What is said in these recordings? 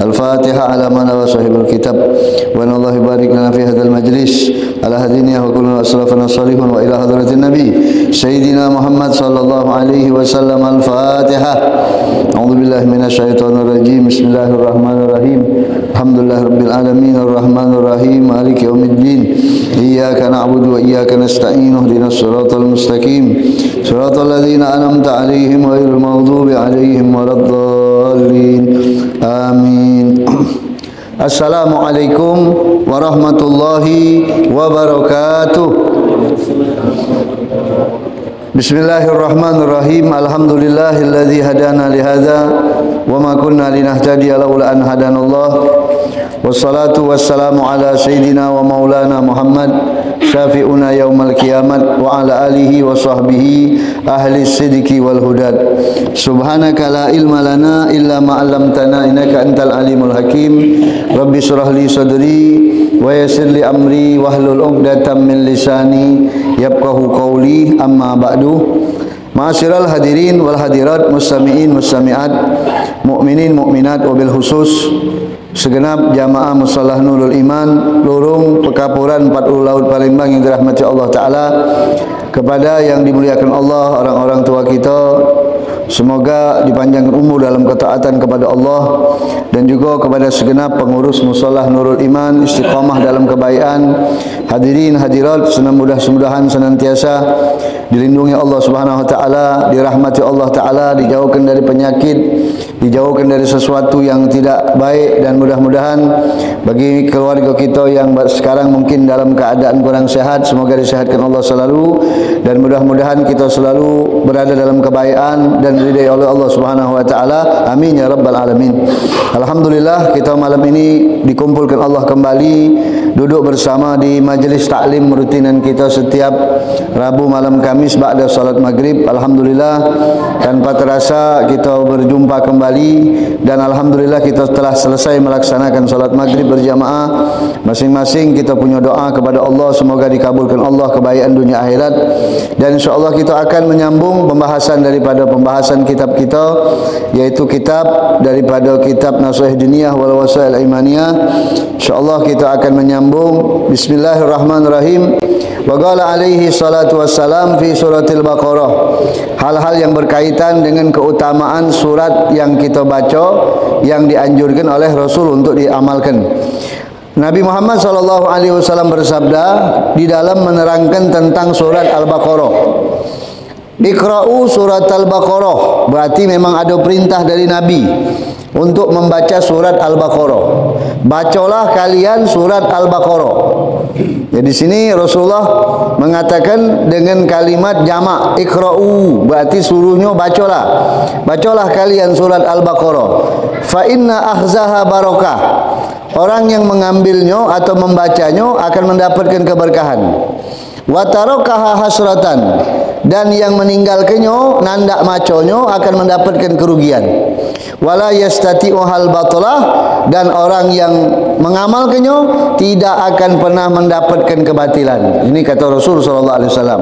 الفاتحة على من هو صاحب الكتاب وأن الله يبارك لنا في هذا المجلس على هدينا وكل أسلافنا الصالحون وإلى حضرة النبي سيدنا محمد صلى الله عليه وسلم. الفاتحة. أعوذ بالله من الشيطان الرجيم. بسم الله الرحمن الرحيم. الحمد لله رب العالمين الرحمن الرحيم مالك يوم الدين إياك نعبد وإياك نستعين اهدنا الصراط المستقيم صراط الذين أنعمت عليهم غير المغضوب عليهم ولا الضالين. Amin. Assalamualaikum warahmatullahi wabarakatuh. Bismillahirrahmanirrahim. Alhamdulillahilladzi hadana li hadza wa ma kunna linahtadiya laula an hadanallah. Wassalatu wassalamu ala sayyidina wa maulana Muhammad syafi'una yaumal kiamat wa ala alihi wa sahbihi ahli sidiki wal hudat. Subhanaka la ilma lana illa ma 'allamtana innaka antal alimul hakim. Rabbi shrah li sadri wa yassir li amri wahlul 'uqdatam min lisani yafqahu qawli. Amma ba'du. Ma'asyiral hadirin wal hadirat, mustami'in mustami'at, mukminin mukminat, wabil khusus segenap jamaah Mushallah Nurul Iman lorong Pekapuran 40 Laut Palembang yang dirahmati Allah Ta'ala. Kepada yang dimuliakan Allah, orang-orang tua kita, semoga dipanjangkan umur dalam ketaatan kepada Allah, dan juga kepada segenap pengurus Mushallah Nurul Iman istiqamah dalam kebaikan. Hadirin hadirat, mudah-mudahan senantiasa dilindungi Allah Subhanahu wa taala, dirahmati Allah Taala, dijauhkan dari penyakit, dijauhkan dari sesuatu yang tidak baik, dan mudah-mudahan bagi keluarga kita yang sekarang mungkin dalam keadaan kurang sehat, semoga disehatkan Allah selalu, dan mudah-mudahan kita selalu berada dalam kebaikan dan diridai oleh Allah Subhanahu wa taala. Amin ya rabbal alamin. Alhamdulillah, kita malam ini dikumpulkan Allah kembali duduk bersama di majelis taklim rutinan kita setiap Rabu malam Kamis ba'da salat maghrib. Alhamdulillah, tanpa terasa kita berjumpa kembali, dan alhamdulillah kita telah selesai melaksanakan salat maghrib berjamaah. Masing-masing kita punya doa kepada Allah, semoga dikabulkan Allah kebaikan dunia akhirat, dan insyaallah kita akan menyambung pembahasan daripada pembahasan kitab kita, yaitu kitab daripada kitab Nasihat Diniyah wal Wasail Imaniyah. Insyaallah kita akan menyambung. Bismillahirrahmanirrahim. Wa qala alaihi salatu wassalam fi suratil Baqarah. Hal-hal yang berkaitan dengan keutamaan surat yang kita baca, yang dianjurkan oleh Rasul untuk diamalkan. Nabi Muhammad SAW bersabda di dalam menerangkan tentang surat Al-Baqarah. Iqra'u surat Al-Baqarah. Berarti memang ada perintah dari Nabi untuk membaca surat Al-Baqarah. Bacalah kalian surat Al-Baqarah. Jadi di sini Rasulullah mengatakan dengan kalimat jamak, iqra'u, berarti suruhnya bacalah. Bacalah kalian surat Al-Baqarah. Fa inna akhzaha barakah. Orang yang mengambilnya atau membacanya akan mendapatkan keberkahan. Wa tarakaha hasratan, dan yang meninggalkannya, nandak maconyo, akan mendapatkan kerugian. Wala yastati'u hal batalah, dan orang yang mengamalkannya tidak akan pernah mendapatkan kebatilan. Ini kata Rasul sallallahu alaihi wasallam.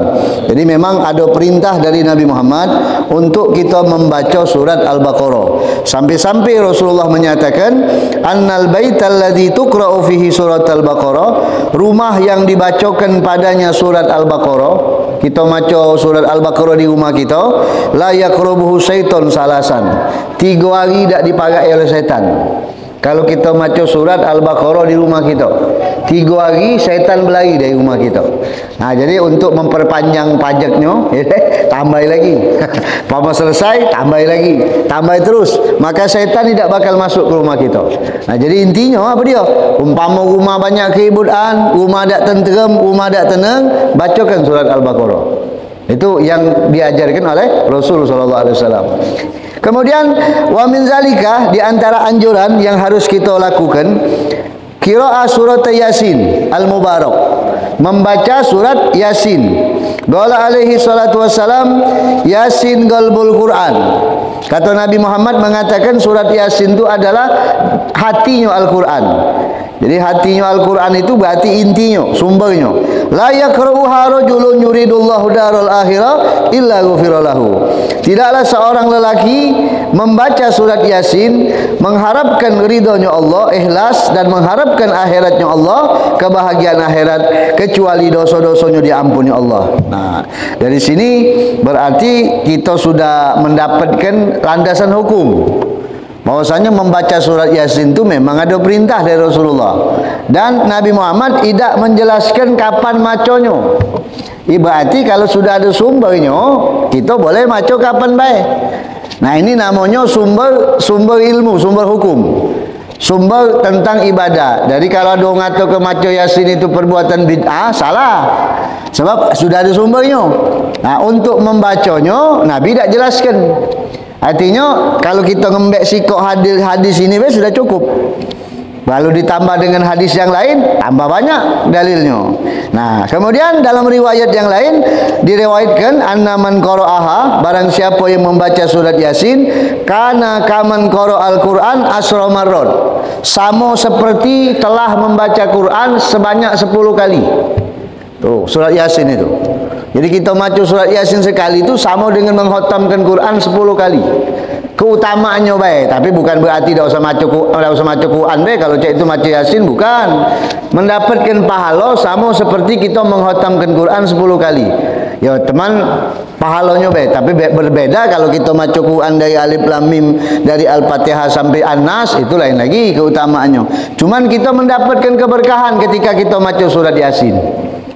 Jadi memang ada perintah dari Nabi Muhammad untuk kita membaca surat Al-Baqarah. Sampai-sampai Rasulullah menyatakan, annal baital ladzi tuqra'u fihi surat Al-Baqarah, rumah yang dibacakan padanya surat Al-Baqarah, kita baca surat Al-Baqarah di rumah kita, la yaqrubuhu syaiton salasan. 3 hari tak dipakai oleh syaitan. Kalau kita baca surat Al-Baqarah di rumah kita, 3 hari syaitan berlari dari rumah kita. Jadi untuk memperpanjang pajaknya, tambah lagi. Papa selesai, tambah lagi, tambah terus, maka syaitan tidak bakal masuk ke rumah kita. Jadi intinya apa dia? Umpama rumah banyak keributan, rumah tak tenteram, rumah tak tenang, bacakan surat Al-Baqarah. Itu yang diajarkan oleh Rasul sallallahu alaihi wasallam. Kemudian wa min zalika, di antara anjuran yang harus kita lakukan, qiraah surat Yasin al-Mubarak, membaca surat Yasin. Qala alaihi salatu wassalam, Yasin qalbul Quran. Kata Nabi Muhammad mengatakan surat Yasin itu adalah hatinya Al-Quran. Jadi hatinya Al-Quran itu berarti intinya, sumbernya. La yakra'uha rajulun yuridullahu daral akhirah illa ghufira lahu. Tidaklah seorang lelaki membaca surat Yasin mengharapkan ridhonya Allah, ikhlas dan mengharapkan akhiratnya Allah, kebahagiaan akhirat, kecuali dosa-dosanya diampuni Allah. Nah, dari sini berarti kita sudah mendapatkan landasan hukum bahwasanya membaca surat Yasin itu memang ada perintah dari Rasulullah, dan Nabi Muhammad tidak menjelaskan kapan maconya. Berarti kalau sudah ada sumbernya, kita boleh maco kapan baik. Nah, ini namanya sumber ilmu, sumber hukum, sumber tentang ibadah. Jadi kalau ada orang kata ke maco Yasin itu perbuatan bid'ah, salah, sebab sudah ada sumbernya. Nah, untuk membacanya Nabi tidak jelaskan. Artinya kalau kita ngembek sikok hadis ini sudah cukup. Lalu ditambah dengan hadis yang lain, tambah banyak dalilnya. Nah, kemudian dalam riwayat yang lain diriwayatkan anna man qara'aha, barang siapa yang membaca surat Yasin, kana kaman qara'al Quran asra marrat, sama seperti telah membaca Quran sebanyak 10 kali. Tuh, surat Yasin itu. Jadi kita baca surat Yasin sekali itu sama dengan mengkhatamkan Quran 10 kali. Keutamaannya baik, tapi bukan berarti tidak usah baca Quran baik kalau cek itu baca Yasin, bukan. Mendapatkan pahala sama seperti kita mengkhatamkan Quran 10 kali. Ya teman, pahalanya baik, tapi berbeda kalau kita baca Quran dari Alif Lam Mim, dari Al-Fatihah sampai An-Nas, itu lain lagi keutamaannya. Cuman kita mendapatkan keberkahan ketika kita baca surat Yasin.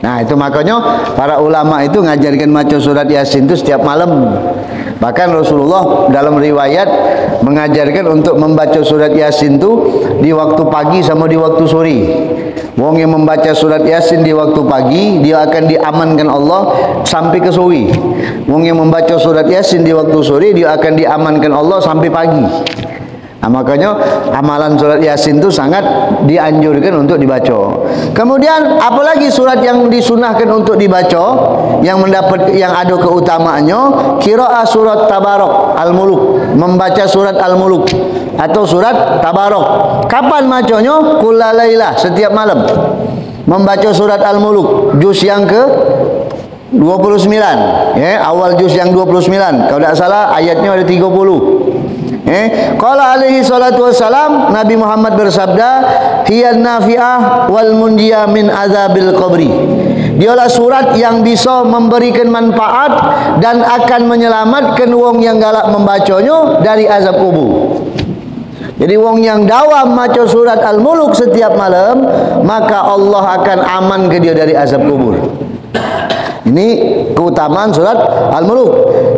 Nah, itu makanya para ulama itu ngajarkan baca surat Yasin itu setiap malam. Bahkan Rasulullah dalam riwayat mengajarkan untuk membaca surat Yasin itu di waktu pagi sama di waktu sore. Wong yang membaca surat Yasin di waktu pagi, dia akan diamankan Allah sampai ke sore. Wong yang membaca surat Yasin di waktu sore, dia akan diamankan Allah sampai pagi. Nah, makanya amalan surat Yasin itu sangat dianjurkan untuk dibaca. Kemudian apalagi surat yang disunahkan untuk dibaca, yang ada keutamaannya, qiraah surat Tabarok Al-Muluk, membaca surat Al-Muluk atau surat Tabarok. Kapan bacanya? Kullailah, setiap malam. Membaca surat Al-Muluk juz yang ke 29, ya, awal juz yang 29. Kalau tidak salah ayatnya ada 30. Qala alaihi salatu wassalam, Nabi Muhammad bersabda, hiyan nafi'ah wal munjiyah min azabil qabri. Dialah surat yang bisa memberikan manfaat dan akan menyelamatkan wong yang galak membacanya dari azab kubur. Jadi wong yang dawam baca surat Al-Muluk setiap malam, maka Allah akan aman ke dia dari azab kubur. Ini keutamaan surat Al-Muluk.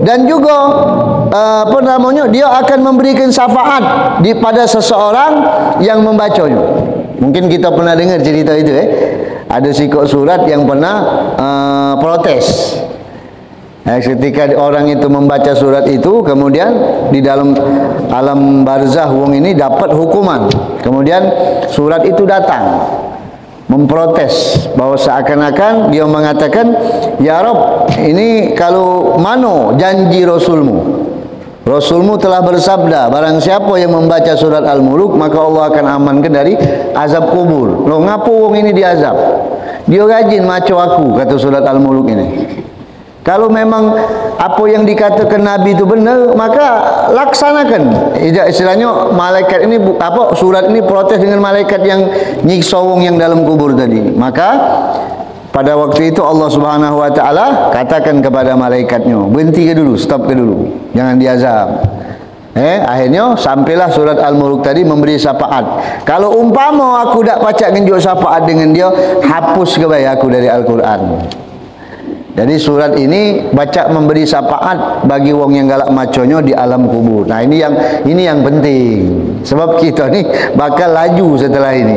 Dan juga dia akan memberikan syafaat pada seseorang yang membacanya. Mungkin kita pernah dengar cerita itu, ada sikok surat yang pernah protes. Ketika orang itu membaca surat itu, kemudian di dalam alam barzah wong ini dapat hukuman. Kemudian surat itu datang memprotes bahwa seakan-akan dia mengatakan, ya Rabb, ini kalau mano janji Rasulmu telah bersabda, barang siapa yang membaca surat Al-Muluk maka Allah akan amankan dari azab kubur. Loh, ngapa wong ini diazab? Dia rajin maco aku, kata surat Al-Muluk ini. Kalau memang apa yang dikatakan Nabi itu benar, maka laksanakan. Istilahnya malaikat ini surat ini protes dengan malaikat yang nyiksa wong yang dalam kubur tadi. Maka pada waktu itu Allah Subhanahu wa taala katakan kepada malaikatnya, berhenti ke dulu, stop ke dulu, jangan diazab. Akhirnya sampailah surat Al-Muluk tadi memberi syafaat. Kalau umpama aku tak pacak ngenjuk syafaat dengan dia, hapus kebaya aku dari Al-Quran. Jadi surat ini baca memberi syafaat bagi wong yang galak maconyo di alam kubur. Nah, ini yang penting. Sebab kita ni bakal laju setelah ini.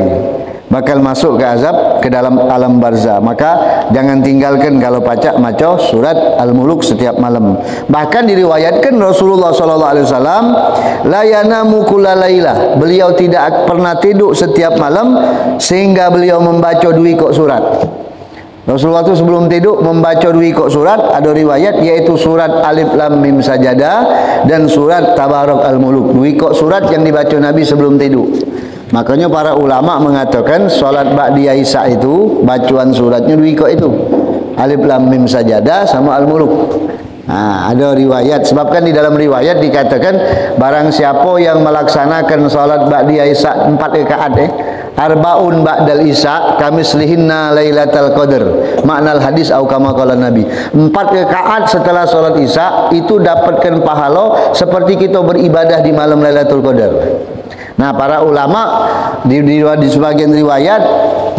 Bakal masuk ke azab, ke dalam alam barzah. Maka jangan tinggalkan kalau baca maco surat Al-Muluk setiap malam. Bahkan diriwayatkan Rasulullah sallallahu alaihi wasallam la yanamu kullalailah. Beliau tidak pernah tidur setiap malam sehingga beliau membaca 2 kok surat. Rasulullah itu sebelum tidur membaca 2 kok surat, ada riwayat yaitu surat Alif Lam Mim Sajadah dan surat Tabarok Al-Muluk. 2 kok surat yang dibaca Nabi sebelum tidur. Makanya para ulama mengatakan solat ba'diyah isya itu bacaan suratnya dua ikut itu. Alif lam mim sajadah sama al-muluk. Ada riwayat, sebabkan di dalam riwayat dikatakan barang siapa yang melaksanakan solat ba'diyah isya 4 rakaat arbaun ba'dal isya kamislihinna lailatul qadar. Makna hadis atau kama qala Nabi. 4 rakaat setelah solat isya itu dapatkan pahala seperti kita beribadah di malam Lailatul Qadar. Nah, para ulama di sebagian riwayat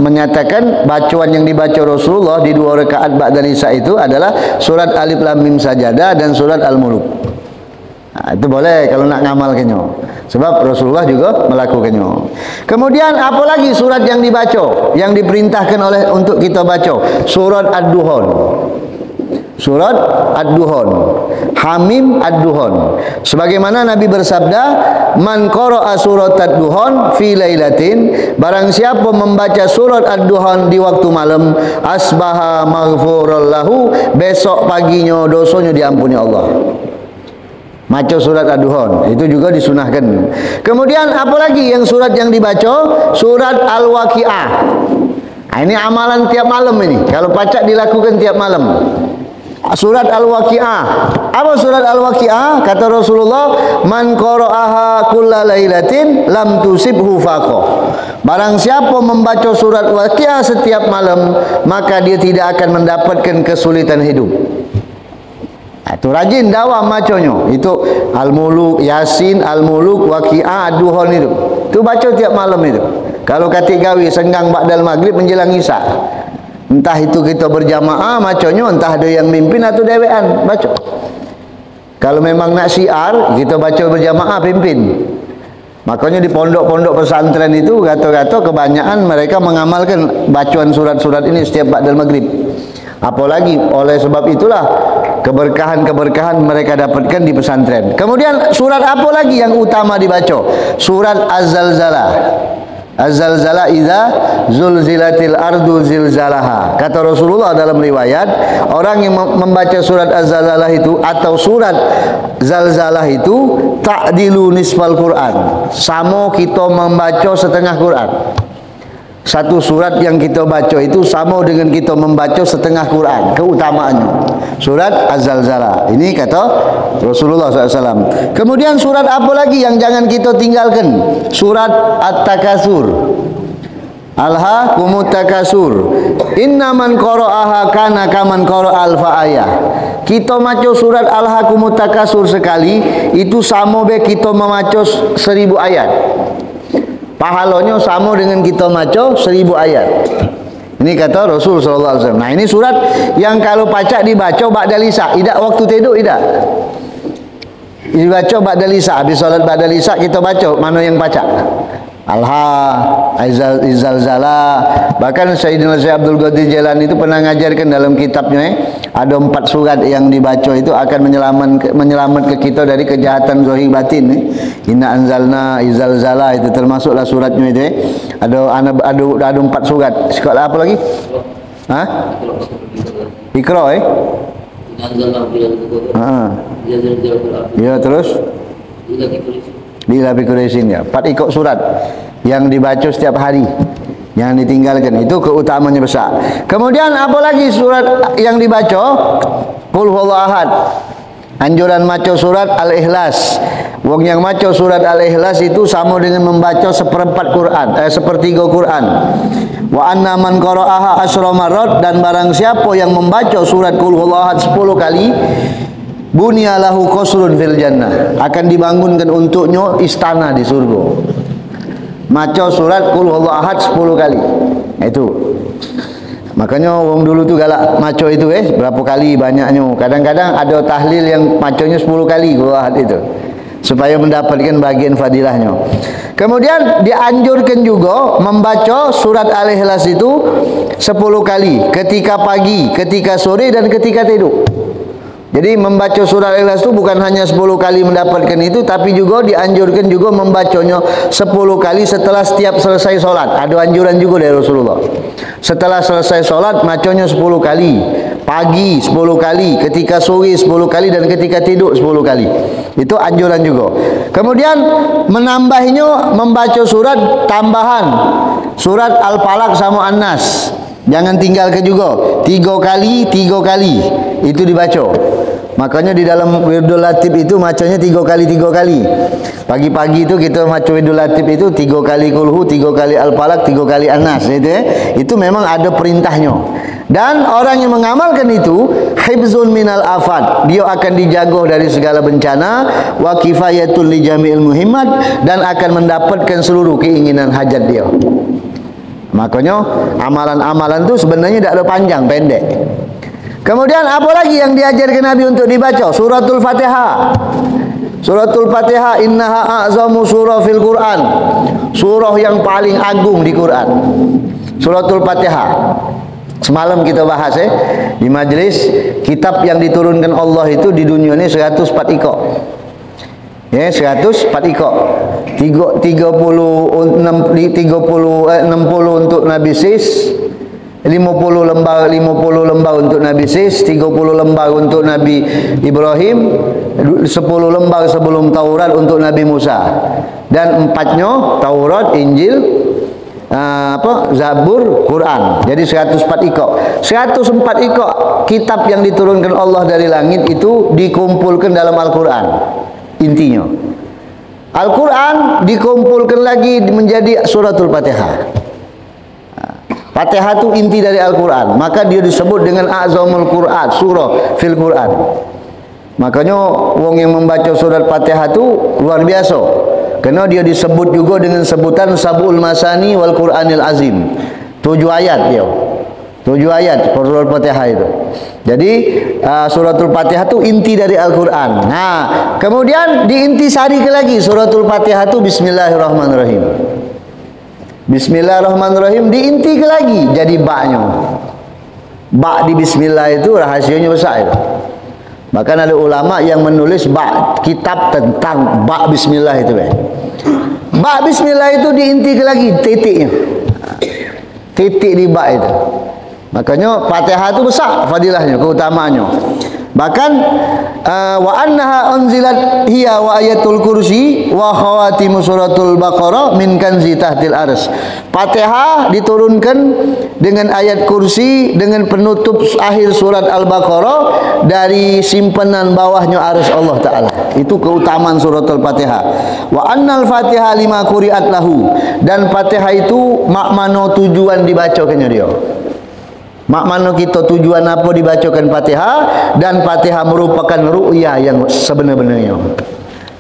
menyatakan bacaan yang dibaca Rasulullah di 2 rakaat ba'dal isya itu adalah surat Alif Lam Mim Sajadah dan surat Al-Muluk. Itu boleh kalau nak ngamalkannya. Sebab Rasulullah juga melakukannya. Kemudian apa lagi surat yang dibaca, yang diperintahkan oleh untuk kita baca? Surat Ad-Duhan. Surat Ad-Duhan, Hamim Ad-Duhan. Sebagaimana Nabi bersabda, man qara'a surat Ad-Duhan fi lailatin, barang siapa membaca surat Ad-Duhan di waktu malam, asbaha maghfuran lahu, besok paginya dosanya diampuni Allah. Baca surat Ad-Duhan, itu juga disunahkan. Kemudian apa lagi yang surat yang dibaca? Surat Al-Waqi'ah. Ini amalan tiap malam ini. Kalau pacak dilakukan tiap malam. Surat Al-Waqi'ah. Apa surat Al-Waqi'ah? Kata Rasulullah, man qara'aha kulla lailatin lam tusibhu faqah. Barang siapa membaca surat Waqi'ah setiap malam, maka dia tidak akan mendapatkan kesulitan hidup. Itu rajin dawam bacanya. Itu Al-Muluk, Yasin, Al-Muluk, Waqi'ah, Ad-Duhan itu. Itu baca tiap malam itu. Kalau katik gawi senggang ba'dal maghrib menjelang isya. Entah itu kita berjamaah bacanya, entah ada yang mimpin atau dewean baca. Kalau memang nak syiar, kita baca berjamaah pimpin. Makanya di pondok-pondok pesantren itu kata-kata kebanyakan mereka mengamalkan bacaan surat-surat ini setiap ba'dal maghrib. Apalagi oleh sebab itulah keberkahan-keberkahan mereka dapatkan di pesantren. Kemudian surat apa lagi yang utama dibaca? Surat Az-Zalzalah. Az-Zalzalah idza zulzilatil ardu zilzalaha. Kata Rasulullah dalam riwayat, orang yang membaca surat Az-Zalzalah itu atau surat Zalzalah itu ta'dilu nisfal Quran. Sama kita membaca setengah Quran. Satu surat yang kita baca itu sama dengan kita membaca setengah Quran, keutamaannya. Surat Az-Zalzalah. Ini kata Rasulullah SAW. Kemudian surat apa lagi yang jangan kita tinggalkan? Surat At-Takasur. Alhaakumut takasur. Inna man qara'aha kana kaman qara'al fa'ayah. Kita baca surat Alhaakumut takasur sekali, itu sama be kita membaca 1000 ayat. Pahalanya sama dengan kita baca 1000 ayat. Ini kata Rasul SAW. Nah, ini surat yang kalau pacak dibaca ba'dal isya, tidak waktu tidur, tidak. Dibaca ba'dal isya, habis salat ba'dal isya kita baca mana yang pacak. Al-Zalzalah. Bahkan Sayyidina Syekh Abdul Qadir Jailani itu pernah ngajarkan dalam kitabnya, ada 4 surat yang dibaca itu akan menyelamatkan kita dari kejahatan zahir batin. Inna anzalna izalzala, itu termasuklah suratnya itu. Ada 4 surat. Sekolah apa lagi? Hah? Iqra Ya, terus Bila Quraisyin ya. 4 ikut surat yang dibaca setiap hari, yang ditinggalkan itu keutamaannya besar. Kemudian apa lagi surat yang dibaca? Qul huwallahu ahad. Anjuran baca surat Al-Ikhlas. Wong yang baca surat Al-Ikhlas itu sama dengan membaca seperempat Quran, sepertiga Quran. Wa anna man qara'aha asyra marrat, dan barang siapa yang membaca surat Qul huwallahu ahad 10 kali, bunyalahu qasrun fil jannah, akan dibangunkan untuknya istana di surga. Baca surat Qul huwallahu ahad 10 kali. Itu. Makanya orang dulu tu galak maco itu berapa kali banyaknya. Kadang-kadang ada tahlil yang maconya 10 kali Qul huwallahu ahad itu, supaya mendapatkan bagian fadilahnya. Kemudian dianjurkan juga membaca surat Al-Ikhlas itu 10 kali, ketika pagi, ketika sore, dan ketika tidur. Jadi membaca surat Al-Ikhlas itu bukan hanya 10 kali mendapatkan itu, tapi juga dianjurkan juga membacanya 10 kali setelah setiap selesai solat. Ada anjuran juga dari Rasulullah. Setelah selesai solat, bacanya 10 kali. pagi 10 kali, ketika sore 10 kali, dan ketika tidur 10 kali. Itu anjuran juga. Kemudian menambahnya membaca surat tambahan, surat Al-Falaq sama An-Nas. Jangan tinggalkan juga. 3 kali itu dibaca. Makanya di dalam Wirdul Latif itu macamnya 3 kali. Pagi-pagi itu kita baca Wirdul Latif itu 3 kali Qulhu, 3 kali Al-Falaq, 3 kali An-Nas. Itu memang ada perintahnya. Dan orang yang mengamalkan itu hifzun minal afat, dia akan dijaga dari segala bencana, wa kifayatul li jami'il muhimmat, dan akan mendapatkan seluruh keinginan hajat dia. Makanya amalan-amalan itu sebenarnya tidak ada panjang, pendek. Kemudian apa lagi yang diajarkan Nabi untuk dibaca? Suratul Fatihah. Suratul Fatihah innaha a'zamu surah fil Quran. Surah yang paling agung di Quran. Suratul Fatihah. Semalam kita bahas di majlis, kitab yang diturunkan Allah itu di dunia ini 104 ikok. 104 ikok. 60 untuk Nabi Sis, 50 lembar untuk Nabi Sis, 30 lembar untuk Nabi Ibrahim, 10 lembar sebelum Taurat untuk Nabi Musa, dan 4-nya Taurat, Injil, Zabur, Quran. Jadi 104 ikok. 104 ikok kitab yang diturunkan Allah dari langit itu dikumpulkan dalam Al-Quran. Intinya Al-Quran dikumpulkan lagi menjadi suratul Fatihah. Fatihah itu inti dari Al-Quran, maka dia disebut dengan A'zamul Quran, surah fil Quran. Makanya wong yang membaca surat Fatihah itu luar biasa, karena dia disebut juga dengan sebutan Sab'ul Masani wal Quranil Azim. 7 ayat dia. 7 ayat surat Fatihah itu. Jadi suratul Fatihah itu inti dari Al-Quran. Nah, kemudian diintisarikan lagi suratul Fatihah itu Bismillahirrahmanirrahim. Bismillahirrahmanirrahim diintikan lagi jadi baknya. Bak di Bismillah itu rahasianya besar itu. Bahkan ada ulama yang menulis kitab tentang bak Bismillah itu. Bak Bismillah itu diintikan lagi titiknya. Titik di bak itu. Makanya Fatihah itu besar fadilahnya, keutamaannya. Bahkan wa annaha unzilat hiya wa ayatul kursi wa khawatimu suratul Baqarah min kanzi tahtil ars. Fatihah diturunkan dengan ayat kursi dengan penutup akhir surat Al-Baqarah dari simpanan bawahnya arsy Allah Ta'ala. Itu keutamaan suratul Fatihah. Wa annal Fatihah lima quri'at lahu, dan Fatihah itu makmano tujuan dibacakannya dia. Makmano kita tujuan apa dibacakan Fatihah, dan Fatihah merupakan ru'yah yang sebenar-benarnya.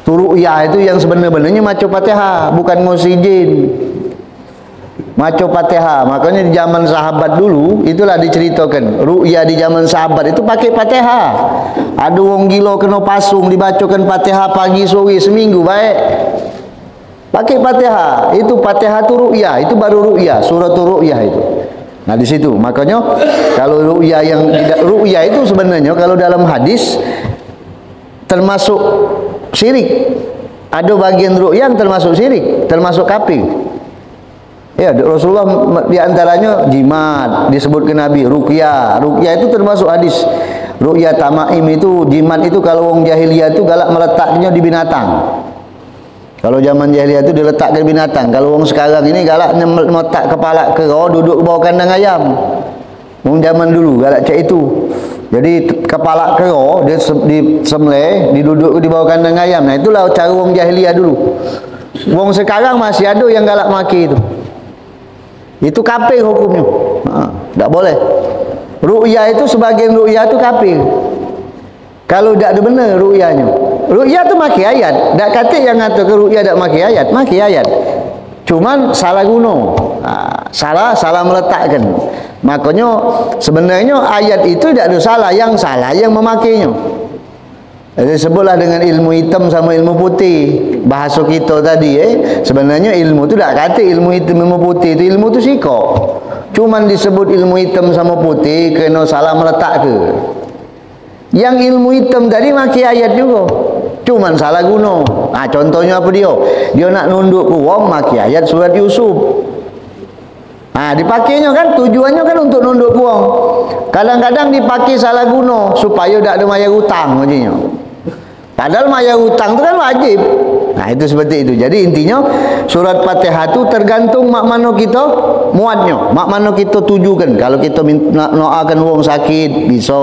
Ru'yah itu yang sebenar-benarnya maca Fatihah, bukan ngosijin. Maca Fatihah. Makanya di zaman sahabat dulu itulah diceritakan ru'yah di zaman sahabat itu pakai Fatihah. Ada wong gila kena pasung dibacakan Fatihah pagi sore seminggu baik. Pakai Fatihah. Itu Fatihah itu ru'yah, itu baru ru'yah, suratul ru'yah itu. Nah di situ makanya kalau ru'yah yang tidak ru'yah itu sebenarnya kalau dalam hadis termasuk syirik. Ada bagian ru'yah yang termasuk syirik, termasuk kafir. Ya, Rasulullah di antaranya jimat, disebutkan Nabi, ruqyah. Ruqyah itu termasuk hadis. Ruqyah tamaim itu jimat itu kalau orang jahiliyah itu galak meletaknya di binatang. Kalau zaman jahiliyah itu diletakkan binatang. Kalau orang sekarang ini galak meletak kepala kera duduk bawah kandang ayam. Orang zaman dulu galak cak itu. Jadi kepala kera dia disembelih, diduduk di bawah kandang ayam. Nah itulah cara orang jahiliyah dulu. Orang sekarang masih ada yang galak maki itu. Itu kafir hukumnya. Tak boleh. Ru'yah itu sebagian ru'yah itu kafir. Kalau tak ada benar ru'yahnya. Ru'yah itu maki ayat. Tak kata yang kata ke ru'yah tak maki ayat. Maki ayat. Cuman salah guna. Salah meletakkan. Makanya sebenarnya ayat itu tak ada salah. Yang salah yang memakainya. Jadi sebutlah dengan ilmu hitam sama ilmu putih. Bahasa kita tadi sebenarnya ilmu itu tak kata ilmu hitam ilmu putih itu ilmu itu sikap. Cuman disebut ilmu hitam sama putih kerana salah meletak ke. Yang ilmu hitam tadi maki ayat juga. Cuman salah guna. Contohnya apa dia? Dia nak nunduk ke wong maki ayat surat Yusuf. Dipakainya kan tujuannya kan untuk nunduk wong. Kadang-kadang dipakai salah guna supaya tak ada mayar hutang macamnya. Padahal mayar hutang tu kan wajib. Itu seperti itu. Jadi intinya surat Fatihah tu tergantung mak mana kita muatnya, mak mana kita tujukan. Kalau kita doakan wong sakit bisa.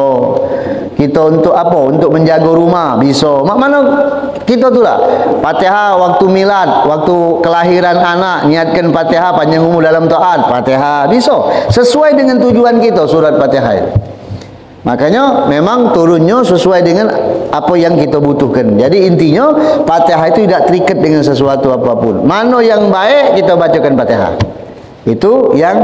Kita untuk apa? Untuk menjaga rumah bisa. Mak mana kita tu lah. Fatihah waktu milad, waktu kelahiran anak, niatkan Fatihah panjang umur dalam taat, Fatihah bisa. Sesuai dengan tujuan kita surat Fatihah itu. Makanya memang turunnya sesuai dengan apa yang kita butuhkan. Jadi intinya Fatihah itu tidak terikat dengan sesuatu apapun. Mana yang baik kita bacakan Fatihah. Itu yang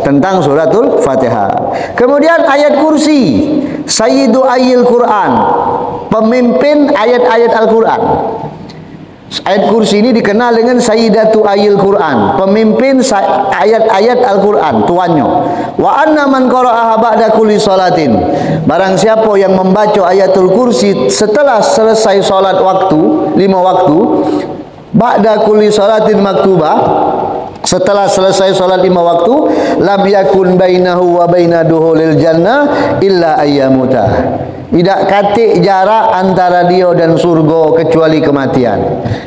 tentang suratul Fatihah. Kemudian ayat kursi, Sayyidu Ayil Quran, pemimpin ayat-ayat Al-Quran. Ayat kursi ini dikenal dengan Sayyidatu Ayil Quran, pemimpin ayat-ayat Al-Quran, tuannya. Wa anna man qara'aha ba'da kulli salatin, barang siapa yang membaca ayatul kursi setelah selesai salat waktu, 5 waktu, ba'da kulli salatin maktubah, setelah selesai salat 5 waktu, lam yakun bainahu wa baina duhulil jannah illa ayyamuta, tidak katik jarak antara dia dan surga kecuali kematian.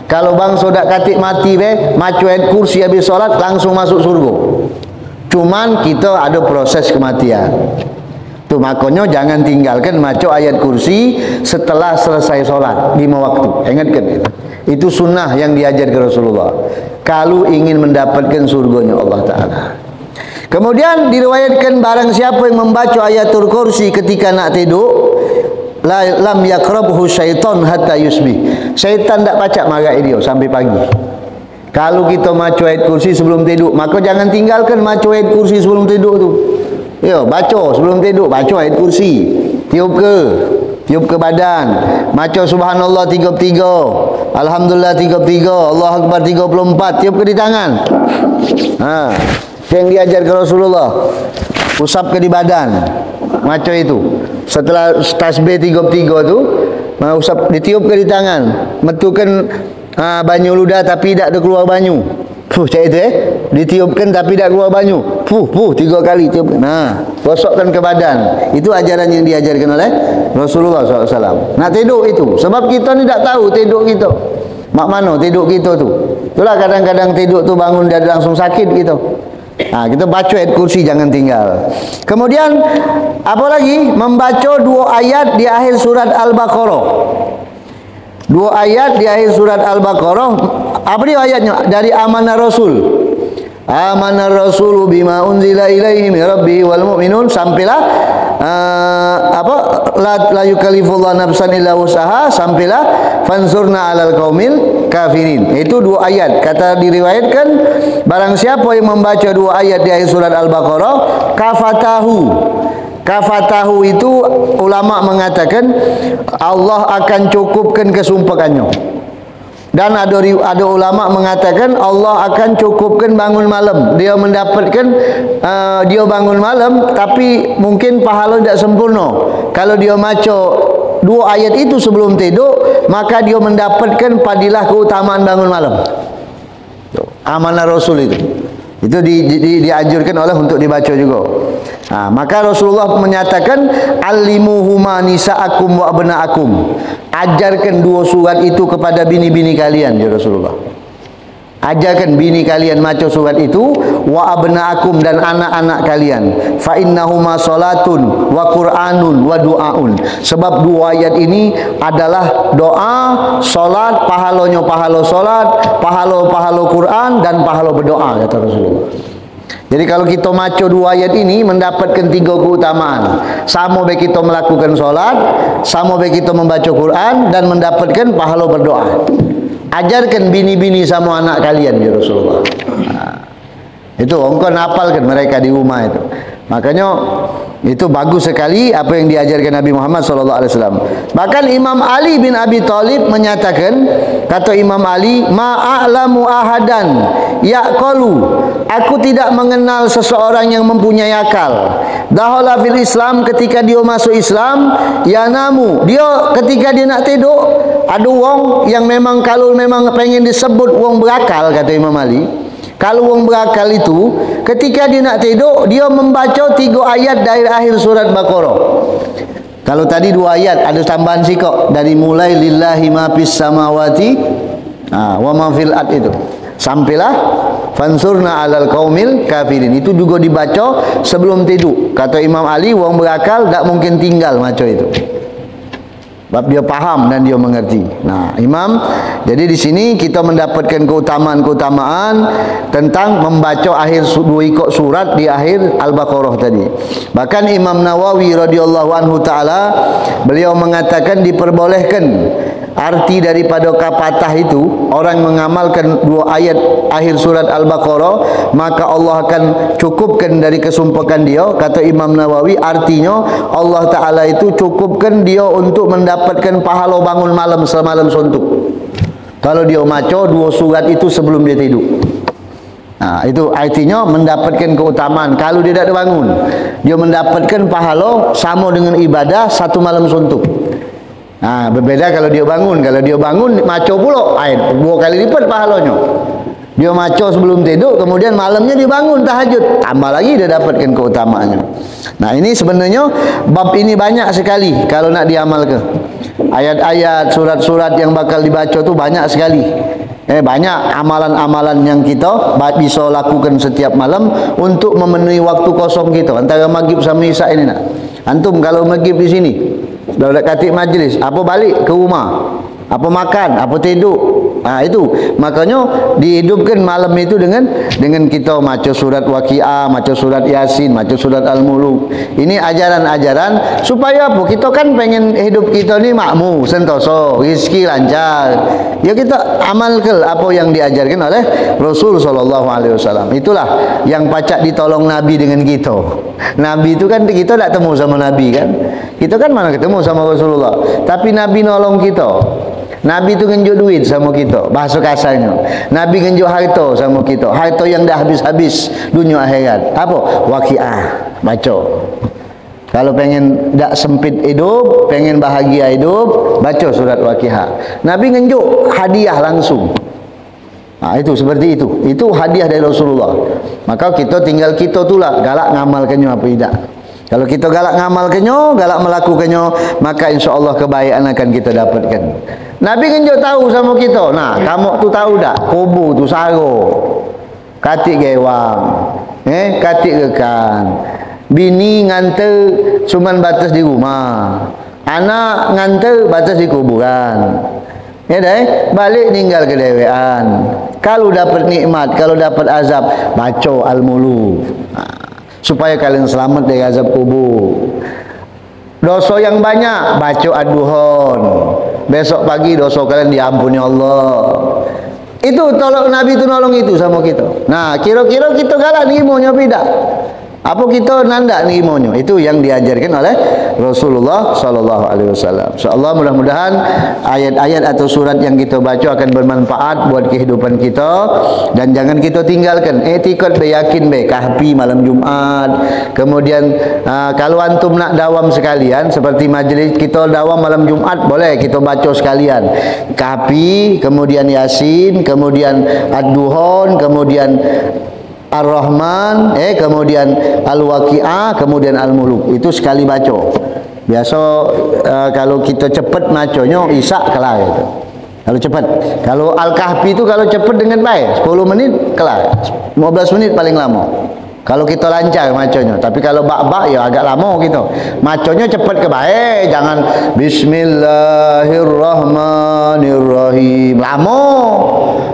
Kalau bangsa dak katik mati macu ayat kursi habis salat langsung masuk surga. Cuman kita ada proses kematian. Tu makanya jangan tinggalkan macu ayat kursi setelah selesai salat 5 waktu. Ingatkan itu sunnah yang diajarkan Rasulullah. Kalau ingin mendapatkan surganya Allah Ta'ala. Kemudian diriwayatkan barang siapa yang membaca ayatul kursi ketika nak tidur, lam yakrabhu syaitan hatta yusbih, syaitan tak pacak marai dia sampai pagi. Kalau kita macu ayat kursi sebelum tidur, maka jangan tinggalkan macu ayat kursi sebelum tidur tu. Baca sebelum tidur, baca ayat kursi. Tiup ke badan, maca subhanallah 33, alhamdulillah 33, Allah akbar 34, tiup ke di tangan. Yang diajarkan Rasulullah. Usap ke di badan, maca itu. Setelah tasbih 33 tu, usap, ditiup ke di tangan, metukan banyu ludah tapi tak ada keluar banyu. Macam itu ditiupkan tapi tak keluar banyu. 3 kali tiup. Gosokkan ke badan. Itu ajaran yang diajarkan oleh Rasulullah SAW. Nak tidur itu. Sebab kita ni tak tahu tidur kita. Mak mana tidur kita tu. Itulah kadang-kadang tidur tu bangun dan langsung sakit kita. Kita baca ayat kursi, jangan tinggal. Kemudian apa lagi? Membaca 2 ayat di akhir surat Al-Baqarah. 2 ayat di akhir surat Al-Baqarah. Apa dia ayatnya? Dari amanah Rasul. Amanah Rasulu bima unzila ilaihi min rabbihi wal mu'minun, sampailah la yukallifullahu nafsan illa wusaha, sampailah fansurna 'alal qaumil kafirin. Itu 2 ayat. Kata diriwayatkan barang siapa yang membaca 2 ayat di akhir surat Al-Baqarah, kafatahu itu ulama mengatakan Allah akan cukupkan kesumpahannya. Dan ada ulama mengatakan Allah akan cukupkan bangun malam. Dia mendapatkan dia bangun malam tapi mungkin pahala tidak sempurna. Kalau dia baca 2 ayat itu sebelum tidur, maka dia mendapatkan fadilah keutamaan bangun malam. Amanah Rasul itu. Itu dianjurkan oleh untuk dibaca juga. Maka Rasulullah menyatakan alimuhuma nisa'akum wa abna'akum, ajarkan 2 surat itu kepada bini-bini kalian, ya Rasulullah. Ajarkan bini kalian maca surat itu, wa abna'akum, dan anak-anak kalian. Fa innahuma salatun wa qur'anun wa du'aun. Sebab 2 ayat ini adalah doa, salat, pahalanya pahala salat, pahala Quran, dan pahala berdoa, kata Rasulullah. Jadi kalau kita maca 2 ayat ini mendapatkan 3 keutamaan. Sama baik kita melakukan solat, sama baik kita membaca Quran, dan mendapatkan pahala berdoa. Ajarkan bini-bini sama anak kalian, ya Rasulullah. Itu engkau napalkan mereka di rumah itu. Makanya itu bagus sekali apa yang diajarkan Nabi Muhammad SAW. Bahkan Imam Ali bin Abi Thalib menyatakan, kata Imam Ali, ma'a'lamu ahadan ya'qalu, aku tidak mengenal seseorang yang mempunyai akal. Dahala fil Islam, ketika dia masuk Islam, yanamu, dia ketika dia nak tidur, ada wong yang memang kalau memang pengen disebut wong berakal, kata Imam Ali, Kalau orang berakal itu, ketika dia nak tidur, dia membaca 3 ayat dari akhir surat Baqarah. Kalau tadi 2 ayat, ada tambahan sikok dari mulai lillahi ma fis samawati wa ma fil ard itu. Sampailah fansurna alal qaumil kafirin. Itu juga dibaca sebelum tidur. Kata Imam Ali, orang berakal tak mungkin tinggal macam itu. Sebab dia faham dan dia mengerti. Nah, Imam, jadi di sini kita mendapatkan keutamaan-keutamaan tentang membaca akhir 2 ikut surat di akhir Al-Baqarah tadi. Bahkan Imam Nawawi radhiyallahu anhu taala, beliau mengatakan diperbolehkan arti daripada kapatah itu, orang mengamalkan 2 ayat akhir surat Al-Baqarah, maka Allah akan cukupkan dari kesumpakan dia. Kata Imam Nawawi, artinya Allah Ta'ala itu cukupkan dia untuk mendapatkan pahala bangun malam semalam suntuk, kalau dia baca 2 surat itu sebelum dia tidur. Nah, itu artinya mendapatkan keutamaan. Kalau dia tak ada bangun, dia mendapatkan pahala sama dengan ibadah 1 malam suntuk. Nah, berbeda kalau dia bangun. Kalau dia bangun maco pula, 2 kali lipat pahalanya. Dia maco sebelum tidur, kemudian malamnya dia bangun tahajud, tambah lagi dia dapatkan keutamaannya. Nah, ini sebenarnya bab ini banyak sekali kalau nak diamalkan. Ayat-ayat, surat-surat yang bakal dibaca tu banyak sekali. Banyak amalan-amalan yang kita bisa lakukan setiap malam untuk memenuhi waktu kosong kita antara maghrib sama isyak ini nak. Antum kalau maghrib di sini dah katik majlis, apa balik ke rumah, apa makan, apa tidur. Itu makanya dihidupkan malam itu dengan kita baca surat Waqiah, baca surat Yasin, baca surat Al-Muluk. Ini ajaran-ajaran supaya apa? Kita kan pengen hidup kita ni makmur, sentosa, rezeki lancar. Ya, kita amalkan apa yang diajarkan oleh Rasul sallallahu alaihi wasallam. Itulah yang pacak ditolong Nabi dengan kita. Nabi itu kan kita tak temu sama Nabi kan. Kita kan mana ketemu sama Rasulullah. Tapi Nabi nolong kita. Nabi itu ngenjuk duit sama kita, bahasa kasarnya. Nabi ngenjuk harta sama kita, harta yang dah habis-habis dunia akhirat. Apa? Waqiah, baca. Kalau pengen tak sempit hidup, pengen bahagia hidup, baca surat Waqiah. Nabi ngenjuk hadiah langsung. Itu seperti itu. Itu hadiah dari Rasulullah. Maka kita tinggal kita tulah galak ngamalkannya apa tidak. Kalau kita galak ngamalkannya, galak melakukannya, maka insya-Allah kebaikan akan kita dapatkan. Nabi ngenjuk tahu sama kita. Nah, kamu tu tahu tak? Kubur tu saro. Katik gewang. Katik rekan. Bini nganter cuman batas di rumah. Anak nganter batas di kuburan. Ya dah, balik tinggal ke dewean. Kalau dapat nikmat, kalau dapat azab, baca Al-Muluk. Supaya kalian selamat dari azab kubur. Dosa yang banyak, baca Ad-Duhan. Besok pagi dosa kalian diampuni Allah. Itu tolong Nabi itu nolong itu sama kita. Nah, kira-kira kita galak nerimonya tidak? Apa kita nandak nerimonya? Itu yang diajarkan oleh Rasulullah sallallahu alaihi wasallam. Insyaallah mudah-mudahan ayat-ayat atau surat yang kita baca akan bermanfaat buat kehidupan kita dan jangan kita tinggalkan. Etikad beryakin Kahfi malam Jumaat. Kemudian kalau antum nak dawam sekalian seperti majlis kita dawam malam Jumaat, boleh kita baca sekalian. Kahfi, kemudian Yasin, kemudian Ad-Duhan, kemudian Ar-Rahman, kemudian Al-Waqiah, kemudian Al-Muluk. Itu sekali baca. Biasa kalau kita cepat bacanya isak kelar itu. Kalau cepat. Kalau Al-Kahfi itu kalau cepat dengan baik 10 menit kelar. 15 menit paling lama. Kalau kita lancar bacanya. Tapi kalau bak-bak ya agak lama gitu. Bacanya cepat ke baik, jangan Bismillahirrahmanirrahim. Lama.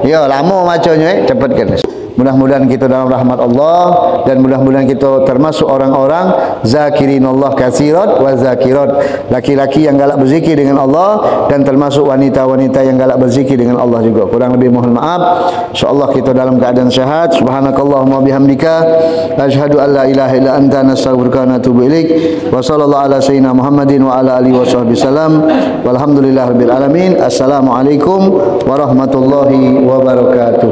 Ya, lama bacanya cepatkan. Mudah-mudahan kita dalam rahmat Allah dan mudah-mudahan kita termasuk orang-orang zakirin Allah katsirat wa zakirat, laki-laki yang galak berzikir dengan Allah dan termasuk wanita-wanita yang galak berzikir dengan Allah juga. Kurang lebih mohon maaf. Insyaallah kita dalam keadaan sehat. Subhanakallahumma bihamdika asyhadu an la ilaha illa anta nastaghfiruka wa natubu ilaik. Wa sallallahu ala sayyidina Muhammadin wa ala alihi washabbihi salam. Walhamdulillahirabbil alamin. Assalamualaikum warahmatullahi wabarakatuh.